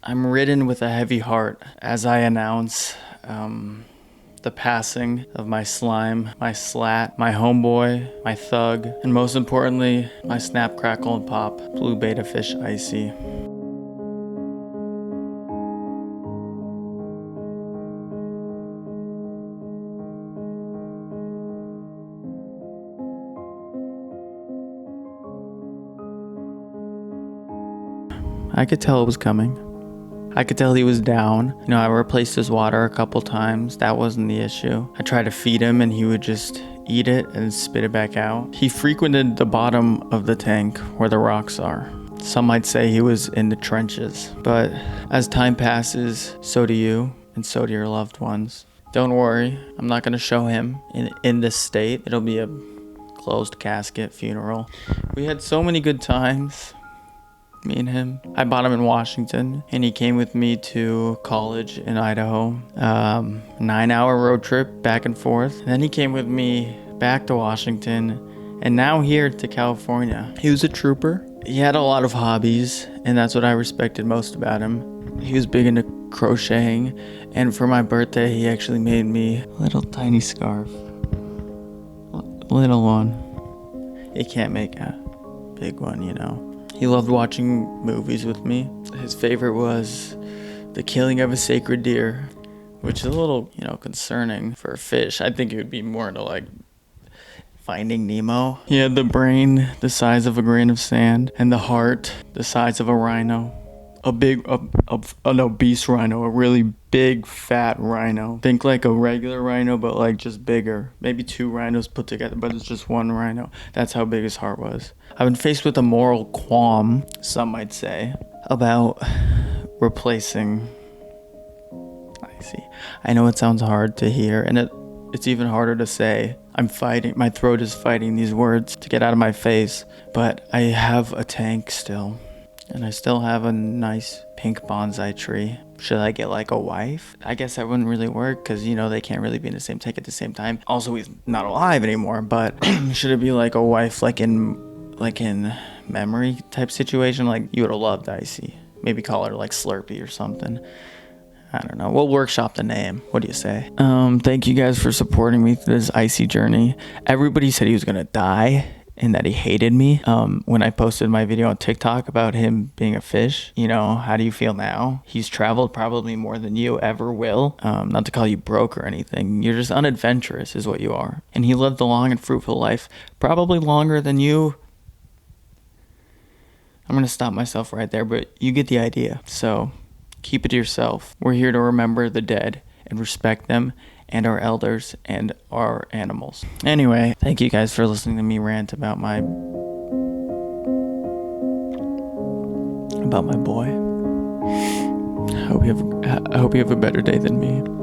I'm ridden with a heavy heart as I announce the passing of my slime, my slat, my homeboy, my thug, and most importantly, my snap, crackle, and pop blue betta fish ICEE. I could tell it was coming. I could tell he was down. I replaced his water a couple times. That wasn't the issue. I tried to feed him and he would just eat it and spit it back out. He frequented the bottom of the tank where the rocks are. Some might say he was in the trenches. But as time passes, so do you, and so do your loved ones. Don't worry, I'm not gonna show him in this state. It'll be a closed casket funeral. We had so many good times. Me and him. I bought him in Washington and he came with me to college in Idaho. 9-hour road trip back and forth. And then he came with me back to Washington and now here to California. He was a trooper. He had a lot of hobbies and that's what I respected most about him. He was big into crocheting and for my birthday he actually made me a little tiny scarf. Little one. He can't make a big one, He loved watching movies with me. His favorite was The Killing of a Sacred Deer, which is a little, concerning for a fish. I think it would be more into like Finding Nemo. He had the brain the size of a grain of sand and the heart the size of a rhino. An obese rhino, a really big fat rhino. Think like a regular rhino, but like just bigger. Maybe 2 rhinos put together, but it's just one rhino. That's how big his heart was. I've been faced with a moral qualm, some might say, about replacing ICEE. I know it sounds hard to hear, and it's even harder to say. I'm fighting, my throat is fighting these words to get out of my face, but I have a tank still. And I still have a nice pink bonsai tree. Should I get like a wife? I guess that wouldn't really work because, they can't really be in the same tank at the same time. Also, he's not alive anymore, but should it be like a wife like in memory type situation? Like you would have loved ICEE. Maybe call her like Slurpee or something. I don't know. We'll workshop the name. What do you say? Thank you guys for supporting me through this ICEE journey. Everybody said he was going to die and that he hated me when I posted my video on TikTok about him being a fish. How do you feel now? He's traveled probably more than you ever will. Not to call you broke or anything. You're just unadventurous is what you are. And he lived a long and fruitful life, probably longer than you. I'm going to stop myself right there, but you get the idea. So keep it to yourself. We're here to remember the dead and respect them and our elders and our animals. Anyway, thank you guys for listening to me rant about my boy. I hope you have a better day than me.